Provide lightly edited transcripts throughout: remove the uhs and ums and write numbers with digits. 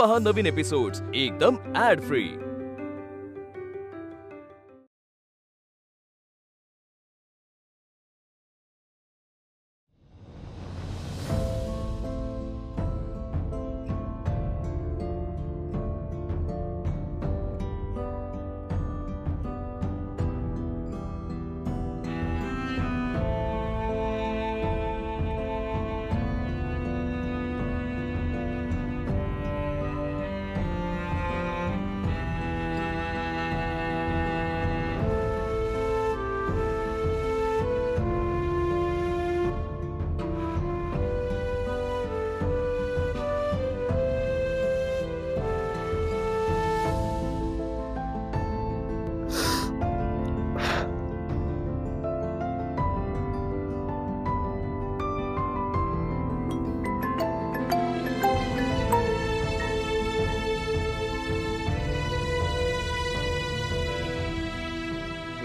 पहा नवीन एपिसोड्स एकदम add free.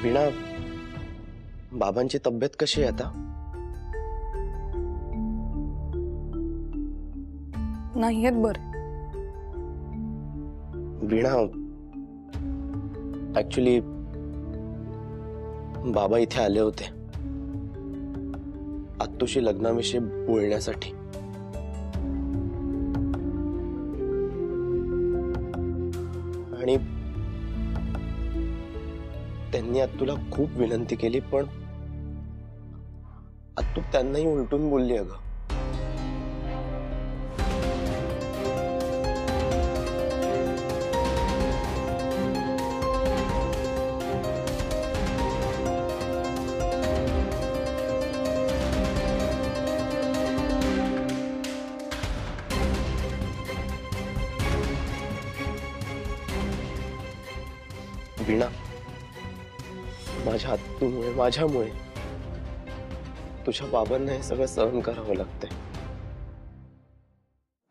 वीणा, बाबांची तब्येत कशी आहे आता? नाही आहेत बरे। वीणा, ऍक्च्युली बाबा इथे आले होते आत्तूशी लग्नाविषयी बोलण्यासाठी। आणि त्यांनी आत्तूला खूप विनंती केली, पण आत्तू त्यांनाही उलटून बोलली। अगं, वीणा, माझ्या आत्तूमुळे, माझ्यामुळे तुझ्या बाबांना हे सगळं सहन करावं लागतंय।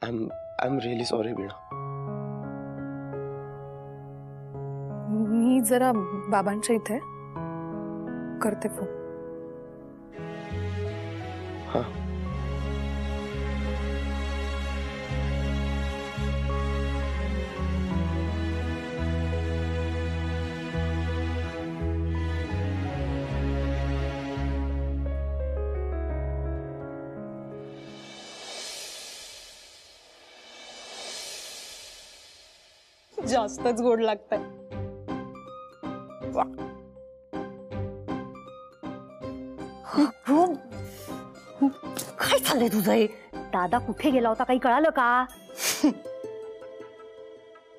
आय एम रिअली सॉरी वीणा। मी जरा बाबांच्या इथे करते फोन। हा, जास्तच गोड लागतंय। काय चाललंय तुझं हे? दादा कुठे गेला होता, काही कळालं का?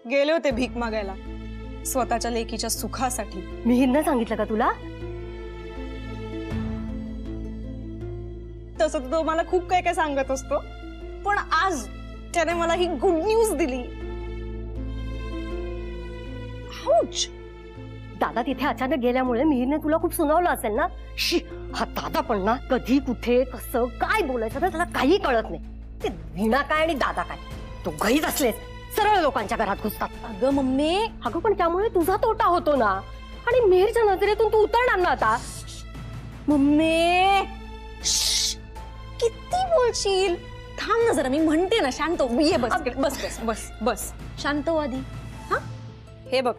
गेले होते भीक मागायला स्वतःच्या लेकीच्या सुखासाठी। मिहिरनं सांगितलं का तुला? तसं तो मला खूप काय काय सांगत असतो, पण आज त्याने मला ही गुड न्यूज दिली। दादा तिथे अचानक गेल्यामुळे मिहिरने तुला खूप सुनावलं असेल ना? शी, हा दादा पण ना कधी कुठे कसं काय बोलायचं ना त्याला काही कळत नाही। ते वीणा काय आणि दादा काय दोघंहीच असलेच सरळ लोकांच्या घरात घुसतात। अगं मम्मी, अगं पण त्यामुळे तुझा तोटा होतो ना, आणि मिहिरच्या नजरेतून तू उतरणार ना आता। मम्मी किती बोलशील? थांब ना जरा, मी म्हणते ना शांत हो। ये बस बस बस बस बस शांत हो आधी। हा, हे बघ,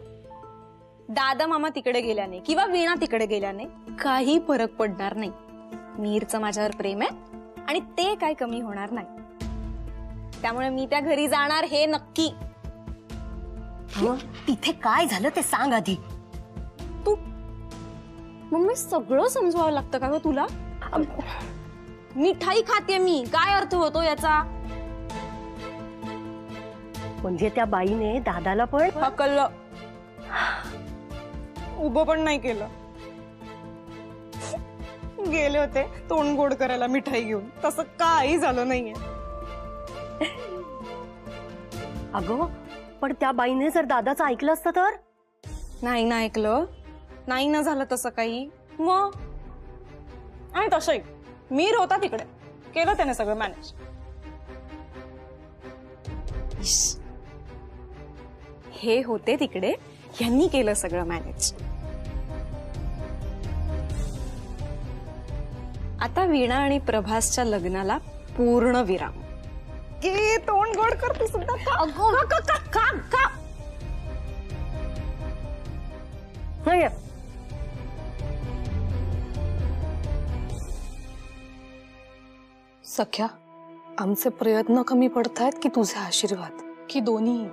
दादा मामा तिकडे गेल्याने किंवा वीणा तिकडे गेल्याने काही फरक पडणार नाही। मीरचं माझ्यावर प्रेम आहे आणि ते काय कमी होणार नाही, त्यामुळे मी त्या घरी जाणार हे नक्की। तिथे काय झालं ते सांग आधी तू। मम्मी, सगळं समजवावं लागतं का ग तुला? मिठाई खाते मी, काय अर्थ होतो याचा? म्हणजे त्या बाईने दादाला पण हकललं, उभं पण नाही केलं। गेले होते तोंड गोड करायला मिठाई घेऊन, तसं काही झालं नाहीये। अगं पण त्या बाईने जर दादाचं ऐकलं असतं तर? नाही ना ऐकलं, नाही ना झालं तसं काही मग। आणि तसंही मीर होता तिकडे, केलं त्याने सगळं मॅनेज। हे होते तिकडे, यांनी केलं सगळं मॅनेज। आता वीणा आणि प्रभासच्या लग्नाला पूर्ण विराम। ए तोंड गोड कर तू सुद्धा का नाही सख्या, आमचे प्रयत्न कमी पडतायत की तुझे आशीर्वाद, की दोन्ही?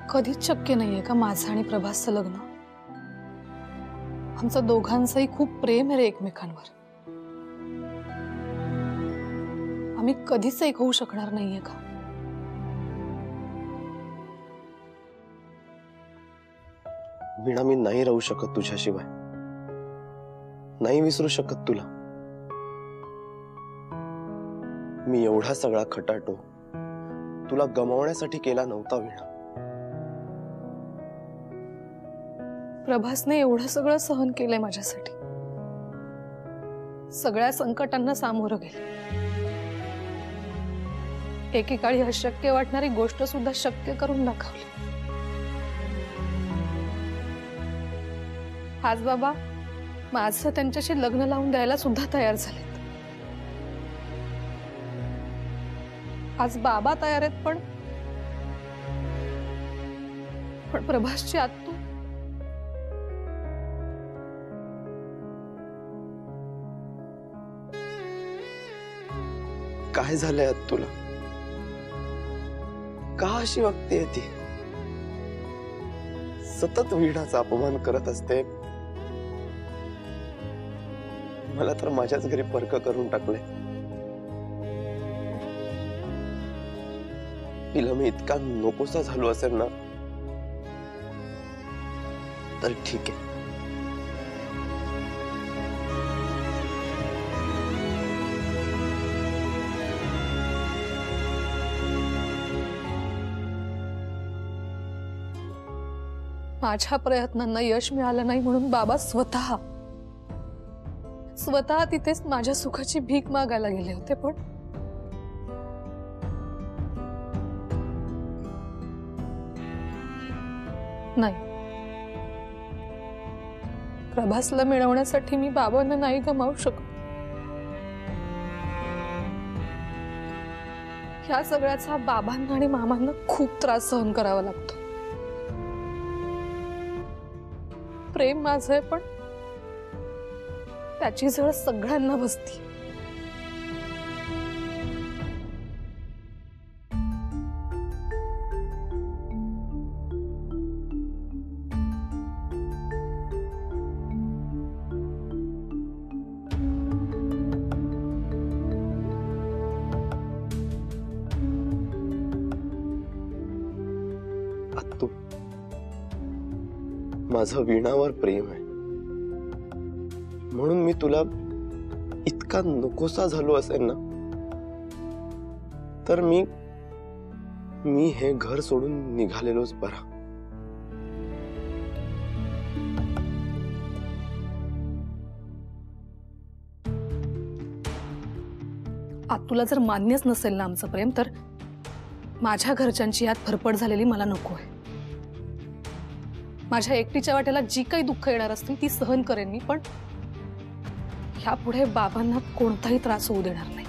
कधीच शक्य नाहीये का माझं आणि प्रभासचं लग्न? आमचं दोघांचंही खूप प्रेम आहे रे एकमेकांवर. आम्ही कधीच एक होऊ शकणार नाहीये का? वीणा, मी नाही राहू शकत तुझ्याशिवाय. नाही विसरू शकत तुला. मी एवढा सगळा खटाटो तुला गमावण्यासाठी केला नव्हता वीणा. प्रभासने एवढं सगळं सहन केलंय माझ्यासाठी. सगळ्या संकटांना सामोरं गेले. एकेकाळी अशक्य वाटणारी गोष्ट सुद्धा शक्य करून दाखवली. आज बाबा माझं त्यांच्याशी लग्न लावून द्यायला सुद्धा तयार झालेत. आज बाबा तयार आहेत, पण प्रभासची आत्तू काय झालंय तुला? का अशी वागतेय ती? सतत वीणाचा अपमान करत असते. मला तर माझ्याच घरी परक करून टाकलंय. तिला मी इतका नकोसा झालो असेल ना तर ठीक आहे. माझ्या प्रयत्नांना यश मिळालं नाही म्हणून बाबा स्वतः तिथेच माझ्या सुखाची भीक मागायला गेले होते. पण नाही, प्रभासला मिळवण्यासाठी मी बाबांना नाही गमावू शकत. ह्या सगळ्याचा बाबांना आणि मामांना खूप त्रास सहन करावा लागतो. प्रेम माझं आहे, पण त्याची झळ सगळ्यांना बसती. आत्तू, माझं वीणावर प्रेम आहे म्हणून मी तुला इतका नकोसा झालो असेल ना तर मी हे घर सोडून निघालेलोच बरा. तुला जर मान्यच नसेल ना आमचं प्रेम, तर माझ्या घरच्यांची यात फरफड झालेली मला नको आहे. माझ्या एकटीच्या वाट्याला जी काही दुःख येणार असतील ती सहन करेन मी, पण ह्यापुढे बाबांना कोणताही त्रास होऊ देणार नाही.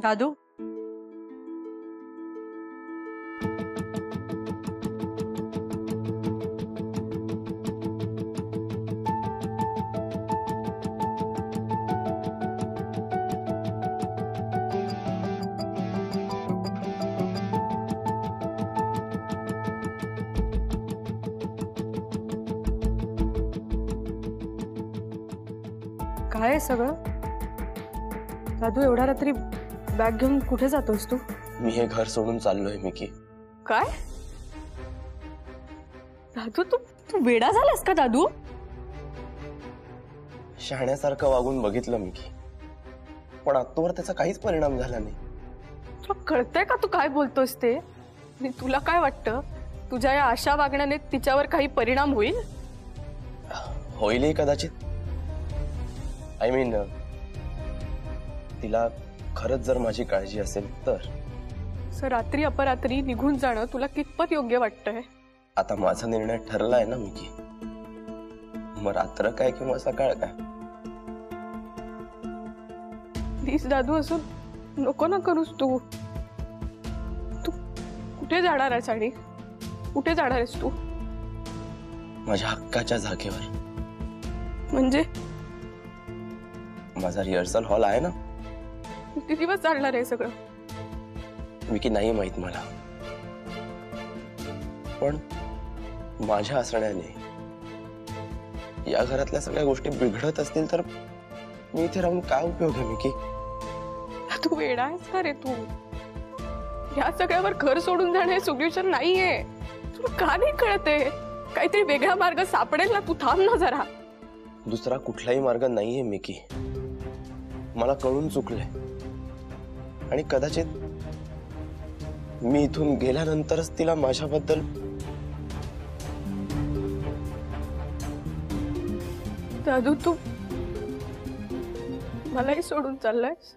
दादू, काय आहे सगळं? दादू, एवढ्या रात्री बॅग घेऊन कुठे जातोस तू? मी हे घर सोडून चाललोय मिकी. काय दादू, तू वेडा झालास का दादू? शहाण्यासारखं वागून बघितलं मिकी, पण आत्तावर त्याचा काहीच परिणाम झाला नाही. तुला कळतंय का तू काय बोलतोस ते? आणि तुला काय वाटतं तुझ्या या अशा वागण्याने तिच्यावर काही परिणाम होईल? होईलही कदाचित, आय मीन तिला खरंच जर माझी काळजी असेल तर. सर रात्री अपरात्री निघून जाणं तुला कितपत योग्य वाटतंय? आता माझा निर्णय ठरलाय ना मिकी. मग रात्र काय किंवा सकाळ काय. प्लीज दादू, असं नको ना करूस. तू तू कुठे जाणार आहेस आणि कुठे जाणार आहेस तू? माझ्या हक्काच्या जागेवर. म्हणजे माझा रिहर्सल हॉल आहे ना. किती दिवस चालणार आहे सगळं? मिकी नाही माहित मला, पण माझ्या असण्याने या घरातल्या सगळ्या गोष्टी बिघडत असतील तर मी इथे राहून काय उपयोग आहे मिकी? तू वेडा आहेस का रे? तू या सगळ्यावर घर सोडून जाणे सोल्युशन नाहीये. तुला का नाही कळते? काहीतरी वेगळा मार्ग सापडेल ना. तू थांब ना जरा. दुसरा कुठलाही मार्ग नाहीये मिकी. मला कळून चुकलंय आणि कदाचित मी इथून गेल्यानंतरच तिला माझ्याबद्दल. दादू, तू मलाही सोडून चाललायस?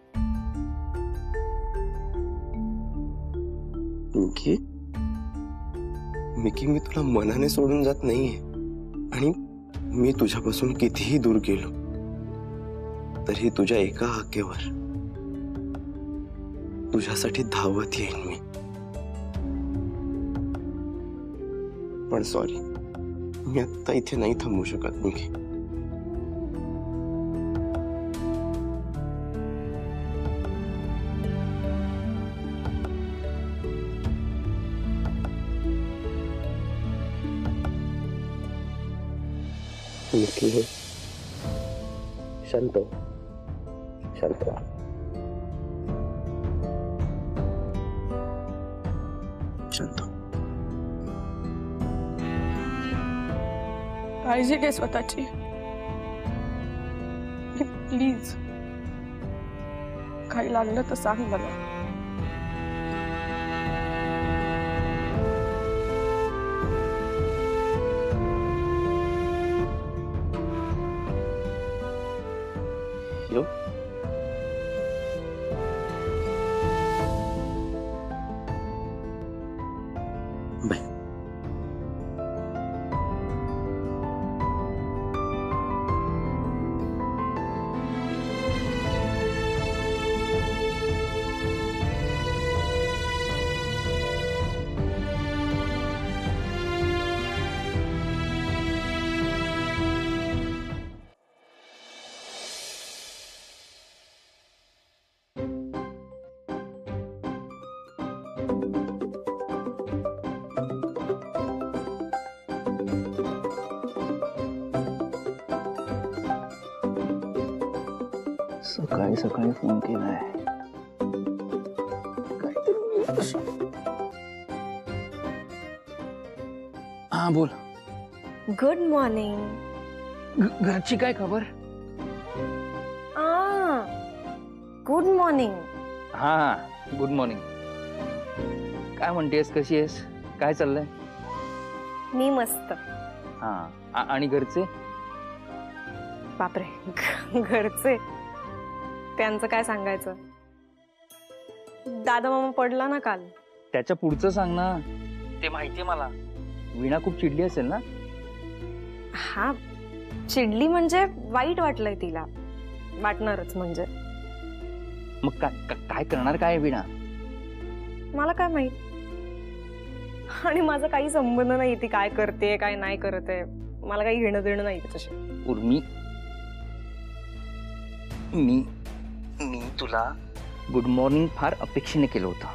मिकी, मिकी, मी तुला मनाने सोडून जात नाहीये. आणि मी तुझ्यापासून कितीही दूर गेलो तरी तुझ्या एका हाकेवर तुझ्यासाठी धावत येईन मी. पण सॉरी, मी आता इथे नाही थांबू शकत मिकी. मिकी, शांत शांत. शांत. काळजी घे स्वतःची प्लीज. काही लागलं तर सांग मला. येऊ? बाय. सकाळी सकाळी फोन केलाय. हा बोल. Good morning. घरची काय खबर? Good morning. हा गुड मॉर्निंग. काय म्हणतेस? कशी आहेस? काय चाललंय? मी मस्त. हा आणि घरचे? बापरे, घरचे त्यांचं काय सांगायचं. दादा मामा पडला ना काल. त्याच्या पुढचं सांग ना. ते माहितीये मला. वीणा खूप चिडली असेल ना? हा, चिडली म्हणजे वाईट वाटलंय तिला. वाटणारच म्हणजे. मग काय करणार काय वीणा? मला काय माहित. आणि माझा काही संबंध नाही ती काय करते काय नाही करते. मला काही घेणं देणं नाही त्याच्याशी. उर्मी, मी तुला गुड मॉर्निंग फार अपेक्षेने केलं होतं,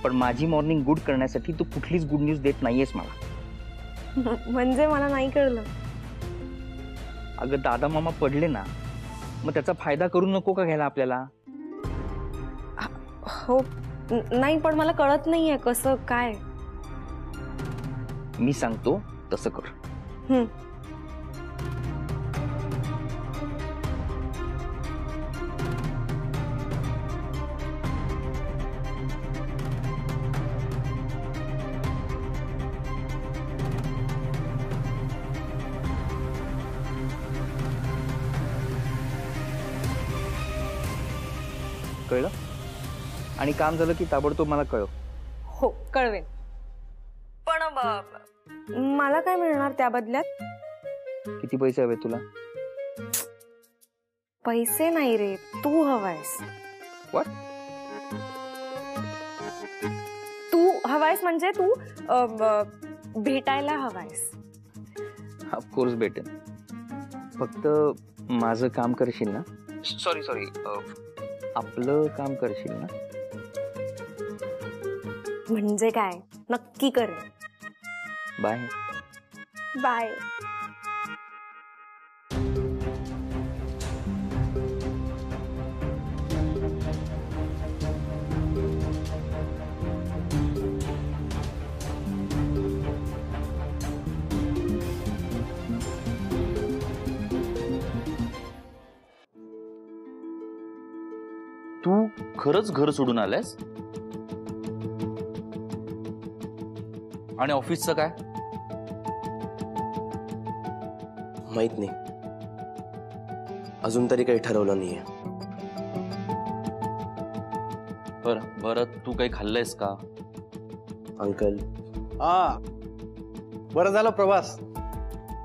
पण माझी मॉर्निंग गुड करण्यासाठी तू कुठलीच गुड न्यूज देत नाहीयेस मला. म्हणजे मला नाही कळलं. अगं दादा मामा पडले ना, मग त्याचा फायदा करू नको का घ्यायला आपल्याला? हो नाही, पण मला कळत नाहीये कसं काय. मी सांगतो तसं कर. कळलं? आणि काम झालं की ताबडतोब मला कळव. हो कळवेन. पण मला काय मिळणार त्या बदल्यात? किती पैसे हवे तुला? पैसे नाही रे, तू हवायस. What? तू हवायस म्हणजे तू भेटायला हवायस. ऑफकोर्स भेटेन. फक्त माझं काम करशील ना? सॉरी आपलं काम करशील ना? म्हणजे काय? नक्की करेन. बाय. बाय. तू खरंच घर सोडून आलायस? आणि ऑफिसचं काय? माहित नाही, अजून तरी काही ठरवलं नाहीये. बरं तू काही खाल्लंयस का? अंकल. हा बरं झालं प्रभास,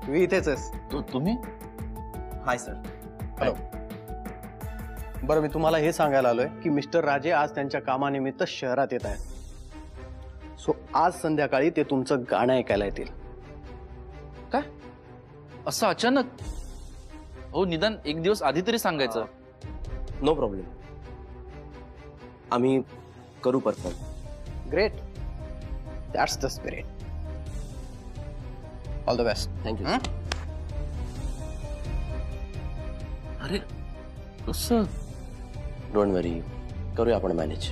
मी इथेच आहेस. तुम्ही? Hi sir. हॅलो. बरं, मी तुम्हाला हे सांगायला आलोय की मिस्टर राजे आज त्यांच्या कामानिमित्त शहरात येत आहेत. सो आज संध्याकाळी ते तुमचं गाणं ऐकायला येतील. काय असं अचानक? हो, निदान एक दिवस आधी तरी सांगायचं. नो प्रॉब्लेम, आम्ही करू perform. Great, that's the spirit. All the best. Thank you. अरे कसं? डोंट वरी, करूया आपण मॅनेज.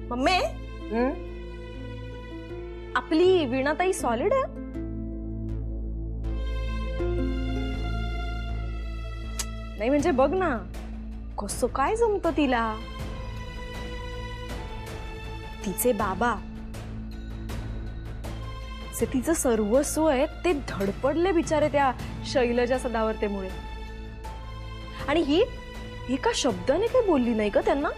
मम्मी, आपली वीणाताई सॉलिड आहे. नाही म्हणजे बघ ना, कसं काय जमतं तिला. तिचे बाबा जे तिचं सर्वस्व आहे ते धडपडले बिचारे त्या शैलजा सदावर्तेमुळे. आणि ही एका शब्दाने काही बोलली नाही का त्यांना.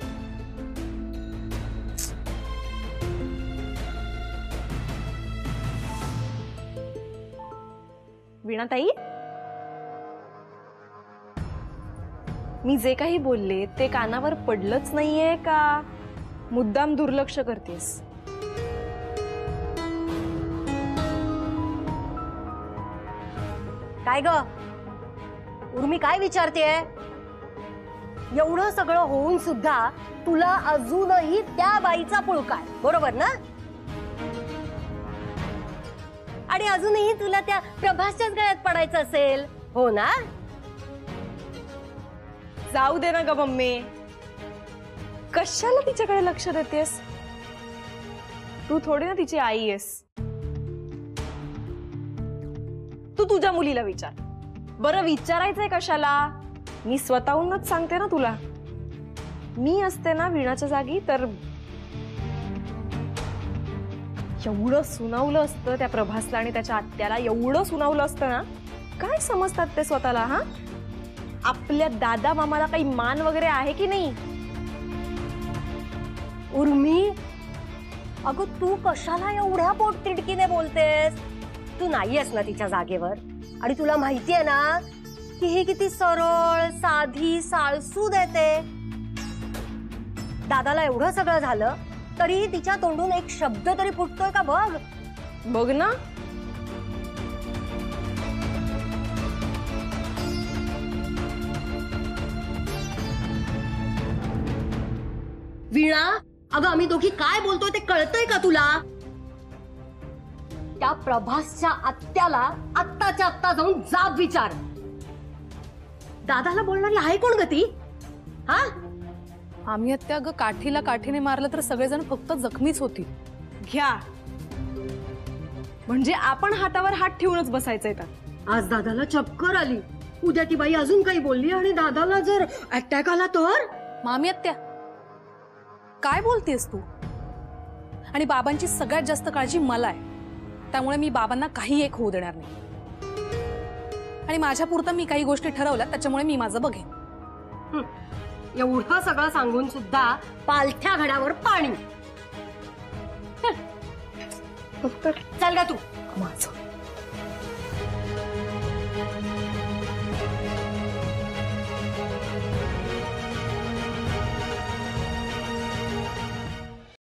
वीणाताई, मी जे काही बोलले ते कानावर पडलंच नाहीये का मुद्दाम दुर्लक्ष करतेस? काय ग उर्मी, काय विचारतेय? एवढं सगळं होऊन सुद्धा तुला अजूनही त्या बाईचा पुळका, बरोबर ना? आणि अजूनही तुला त्या प्रभासच्याच गळ्यात पडायचं असेल, हो ना? जाऊ दे ना ग मम्मी, कशाला तिच्याकडे लक्ष देतेस? तू थोडी ना तिची आई आहेस. तू तुझ्या मुलीला विचार. बरं, विचारायचंय कशाला? मी स्वतःहूनच सांगते ना तुला. मी असते ना वीणाच्या जागी तर एवढं सुनावलं असतं त्या प्रभासला आणि त्याच्या आत्याला. एवढं सुनावलं असतं ना. काय समजतात ते स्वतःला? हा, आपल्या दादा मामाला काही मान वगैरे आहे की नाही? उर्मी, अगं तू कशाला एवढ्या पोटतिडकीने बोलतेस? तू नाहीयेस ना तिच्या जागेवर. आणि तुला माहितीये ना की हे किती सरळ साधी साळसूद आहे ते. दादाला एवढं सगळं झालं तरी तिच्या तोंडून एक शब्द तरी फुटतोय का बघ. बघ ना. वीणा, अगं आम्ही दोघी काय बोलतोय ते कळतंय का तुला? त्या प्रभासच्या आत्याला आत्ताच्या आत्ता जाऊन जाब विचार. दादाला बोलणारी आहे कोण गती? हा, आम्ही आत्या अगं काठीला काठीने मारलं तर सगळेजण फक्त जखमीच होती. घ्या, म्हणजे आपण हातावर हात ठेवूनच बसायचंय. तर आज दादाला चक्कर आली. उद्या ती बाई अजून काही बोलली आणि दादाला जर अटॅक आला तर? मामी आत्या, काय बोलतेस तू? आणि बाबांची सगळ्यात जास्त काळजी मला आहे, त्यामुळे मी बाबांना काही एक होऊ देणार नाही. आणि माझ्या पुरतं मी काही गोष्टी ठरवल्या, त्याच्यामुळे मी माझं बघेन. एवढं सगळं सांगून सुद्धा पालथ्या घड्यावर पाणी. चल गा तू. माझं